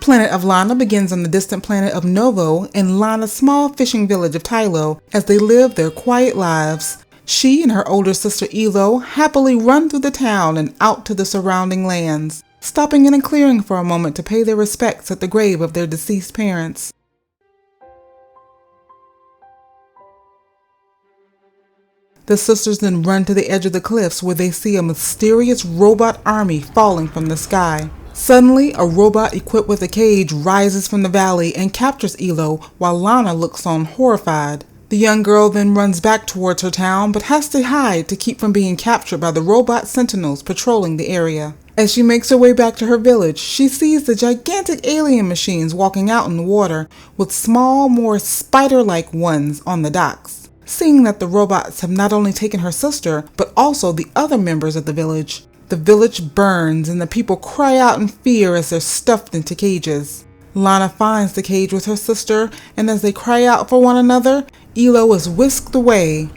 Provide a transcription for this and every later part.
Planet of Lana begins on the distant planet of Novo in Lana's small fishing village of Tylo as they live their quiet lives. She and her older sister Elo happily run through the town and out to the surrounding lands, stopping in a clearing for a moment to pay their respects at the grave of their deceased parents. The sisters then run to the edge of the cliffs where they see a mysterious robot army falling from the sky. Suddenly, a robot equipped with a cage rises from the valley and captures Elo while Lana looks on horrified. The young girl then runs back towards her town but has to hide to keep from being captured by the robot sentinels patrolling the area. As she makes her way back to her village, she sees the gigantic alien machines walking out in the water with small, more spider-like ones on the docks. Seeing that the robots have not only taken her sister, but also the other members of the village burns and the people cry out in fear as they're stuffed into cages. Lana finds the cage with her sister, and as they cry out for one another, Elo is whisked away.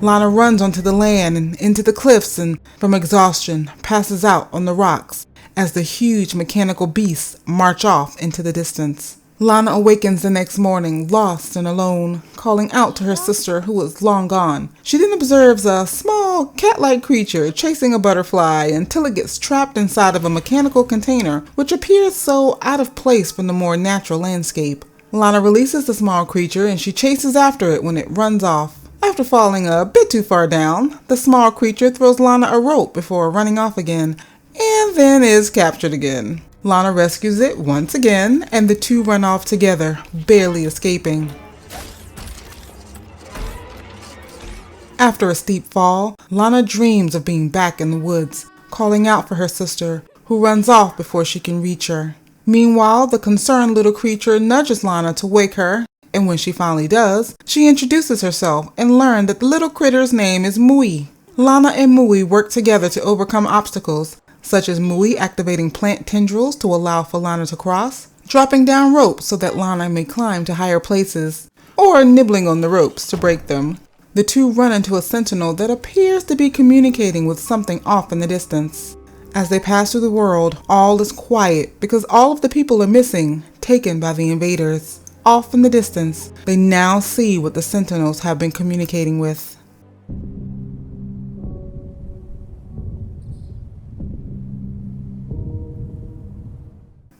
Lana runs onto the land and into the cliffs and, from exhaustion, passes out on the rocks as the huge mechanical beasts march off into the distance. Lana awakens the next morning, lost and alone, calling out to her sister who is long gone. She then observes a small cat-like creature chasing a butterfly until it gets trapped inside of a mechanical container, which appears so out of place from the more natural landscape. Lana releases the small creature and she chases after it when it runs off. After falling a bit too far down, the small creature throws Lana a rope before running off again, and then is captured again. Lana rescues it once again, and the two run off together, barely escaping. After a steep fall, Lana dreams of being back in the woods, calling out for her sister, who runs off before she can reach her. Meanwhile, the concerned little creature nudges Lana to wake her, and when she finally does, she introduces herself and learns that the little critter's name is Mui. Lana and Mui work together to overcome obstacles, such as Mui activating plant tendrils to allow for Lana to cross, dropping down ropes so that Lana may climb to higher places, or nibbling on the ropes to break them. The two run into a sentinel that appears to be communicating with something off in the distance. As they pass through the world, all is quiet because all of the people are missing, taken by the invaders. Off in the distance, they now see what the sentinels have been communicating with.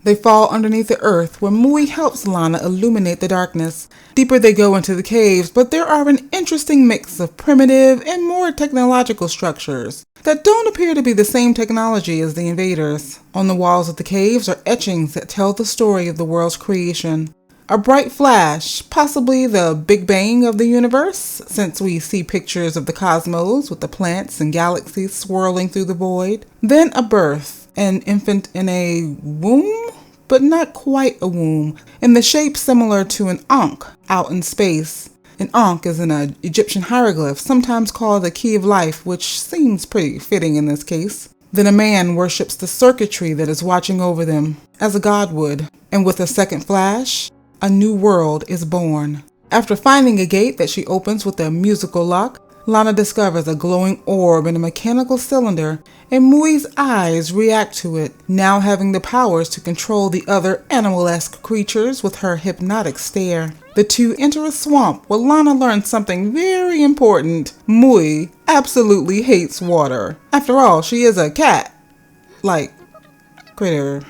They fall underneath the earth where Mui helps Lana illuminate the darkness. Deeper they go into the caves, but there are an interesting mix of primitive and more technological structures that don't appear to be the same technology as the invaders. On the walls of the caves are etchings that tell the story of the world's creation. A bright flash, possibly the Big Bang of the universe, since we see pictures of the cosmos with the planets and galaxies swirling through the void. Then a birth, an infant in a womb, but not quite a womb, in the shape similar to an ankh out in space. An ankh is an Egyptian hieroglyph, sometimes called the key of life, which seems pretty fitting in this case. Then a man worships the circuitry that is watching over them, as a god would. And with a second flash, a new world is born. After finding a gate that she opens with a musical lock, Lana discovers a glowing orb in a mechanical cylinder, and Mui's eyes react to it, now having the powers to control the other animal-esque creatures with her hypnotic stare. The two enter a swamp where Lana learns something very important. Mui absolutely hates water. After all, she is a cat. Critter.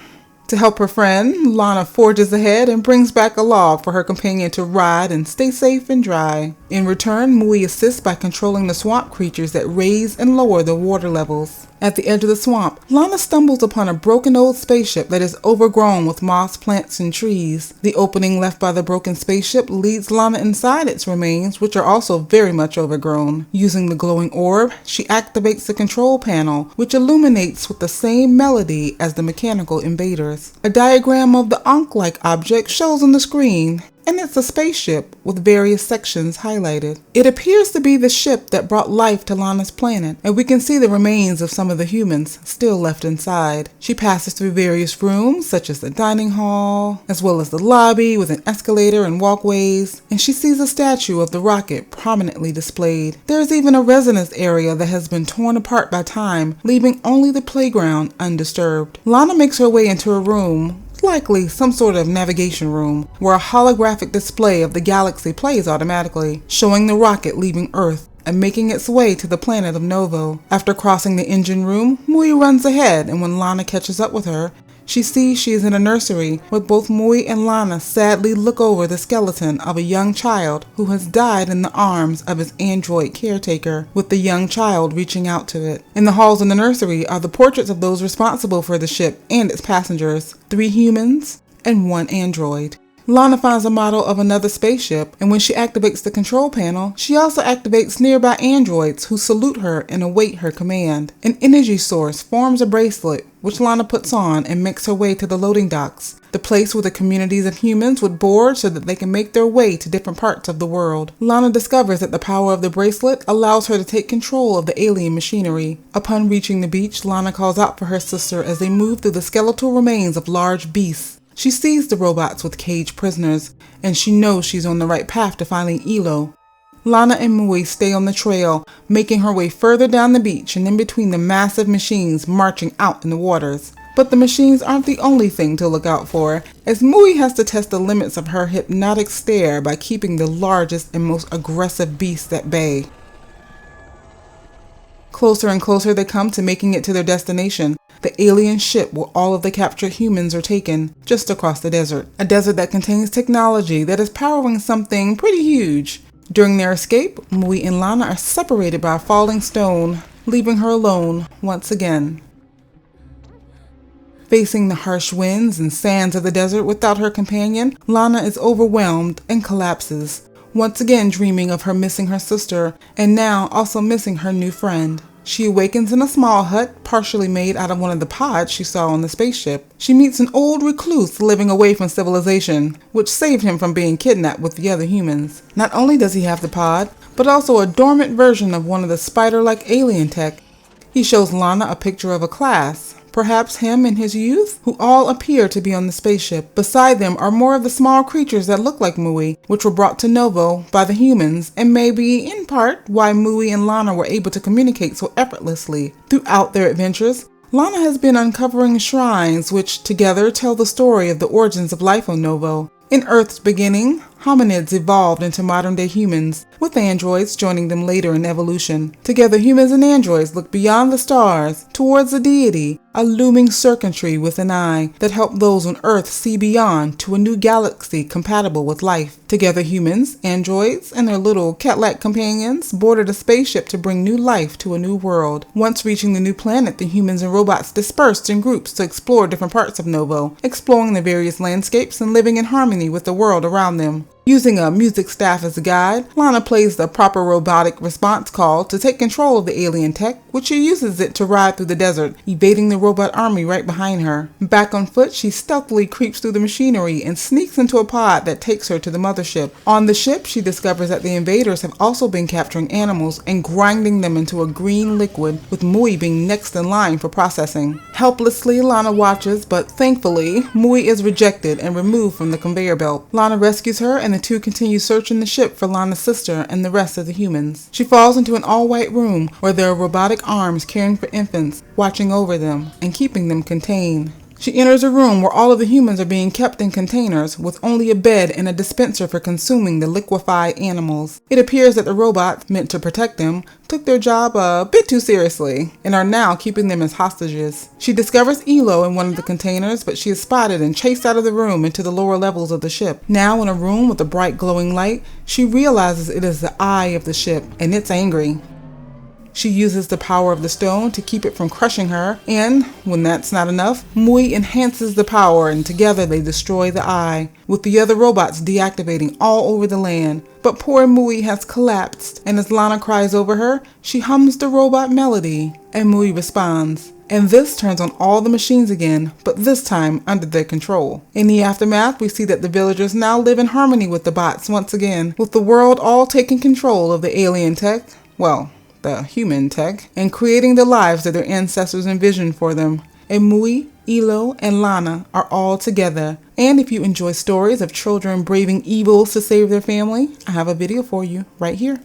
To help her friend, Lana forges ahead and brings back a log for her companion to ride and stay safe and dry. In return, Mui assists by controlling the swamp creatures that raise and lower the water levels. At the edge of the swamp, Lana stumbles upon a broken old spaceship that is overgrown with moss, plants, and trees. The opening left by the broken spaceship leads Lana inside its remains, which are also very much overgrown. Using the glowing orb, she activates the control panel, which illuminates with the same melody as the mechanical invaders. A diagram of the ankh-like object shows on the screen. and it's a spaceship with various sections highlighted. It appears to be the ship that brought life to Lana's planet, and we can see the remains of some of the humans still left inside. She passes through various rooms, such as the dining hall, as well as the lobby with an escalator and walkways, and she sees a statue of the rocket prominently displayed. There's even a residence area that has been torn apart by time, leaving only the playground undisturbed. Lana makes her way into a room, likely some sort of navigation room, where a holographic display of the galaxy plays automatically, showing the rocket leaving Earth and making its way to the planet of Novo. After crossing the engine room, Mui runs ahead, and when Lana catches up with her, she sees she is in a nursery, with both Mui and Lana sadly look over the skeleton of a young child who has died in the arms of his android caretaker, with the young child reaching out to it. In the halls in the nursery are the portraits of those responsible for the ship and its passengers, 3 humans and 1 android. Lana finds a model of another spaceship, and when she activates the control panel, she also activates nearby androids who salute her and await her command. An energy source forms a bracelet, which Lana puts on and makes her way to the loading docks, the place where the communities of humans would board so that they can make their way to different parts of the world. Lana discovers that the power of the bracelet allows her to take control of the alien machinery. Upon reaching the beach, Lana calls out for her sister as they move through the skeletal remains of large beasts. She sees the robots with caged prisoners, and she knows she's on the right path to finding Elo. Lana and Mui stay on the trail, making her way further down the beach and in between the massive machines marching out in the waters. But the machines aren't the only thing to look out for, as Mui has to test the limits of her hypnotic stare by keeping the largest and most aggressive beasts at bay. Closer and closer they come to making it to their destination, the alien ship where all of the captured humans are taken, just across the desert. A desert that contains technology that is powering something pretty huge. During their escape, Mui and Lana are separated by a falling stone, leaving her alone once again. Facing the harsh winds and sands of the desert without her companion, Lana is overwhelmed and collapses, once again dreaming of her missing her sister, and now also missing her new friend. She awakens in a small hut, partially made out of one of the pods she saw on the spaceship. She meets an old recluse living away from civilization, which saved him from being kidnapped with the other humans. Not only does he have the pod, but also a dormant version of one of the spider-like alien tech. He shows Lana a picture of a class, perhaps him in his youth, who all appear to be on the spaceship. Beside them are more of the small creatures that look like Mui, which were brought to Novo by the humans, and may be, in part, why Mui and Lana were able to communicate so effortlessly. Throughout their adventures, Lana has been uncovering shrines which, together, tell the story of the origins of life on Novo. In Earth's beginning, hominids evolved into modern-day humans, with androids joining them later in evolution. Together, humans and androids look beyond the stars, towards a deity, a looming circuitry with an eye that help those on Earth see beyond to a new galaxy compatible with life. Together, humans, androids, and their little cat-like companions boarded a spaceship to bring new life to a new world. Once reaching the new planet, the humans and robots dispersed in groups to explore different parts of Novo, exploring the various landscapes and living in harmony with the world around them. Using a music staff as a guide, Lana plays the proper robotic response call to take control of the alien tech, which she uses it to ride through the desert, evading the robot army right behind her. Back on foot, she stealthily creeps through the machinery and sneaks into a pod that takes her to the mothership. On the ship, she discovers that the invaders have also been capturing animals and grinding them into a green liquid, with Mui being next in line for processing. Helplessly, Lana watches, but thankfully, Mui is rejected and removed from the conveyor belt. Lana rescues her, and the two continue searching the ship for Lana's sister and the rest of the humans. She falls into an all-white room where there are robotic arms caring for infants, watching over them and keeping them contained. She enters a room where all of the humans are being kept in containers with only a bed and a dispenser for consuming the liquefied animals. It appears that the robots, meant to protect them, took their job a bit too seriously and are now keeping them as hostages. She discovers Elo in one of the containers, but she is spotted and chased out of the room into the lower levels of the ship. Now in a room with a bright glowing light, she realizes it is the eye of the ship, and it's angry. She uses the power of the stone to keep it from crushing her, and when that's not enough, Mui enhances the power and together they destroy the eye, with the other robots deactivating all over the land. But poor Mui has collapsed, and as Lana cries over her, she hums the robot melody, and Mui responds. And this turns on all the machines again, but this time under their control. In the aftermath, we see that the villagers now live in harmony with the bots once again, with the world all taking control of the alien tech, well, the human tech, and creating the lives that their ancestors envisioned for them. And Mui, Elo, and Lana are all together. And if you enjoy stories of children braving evils to save their family, I have a video for you right here.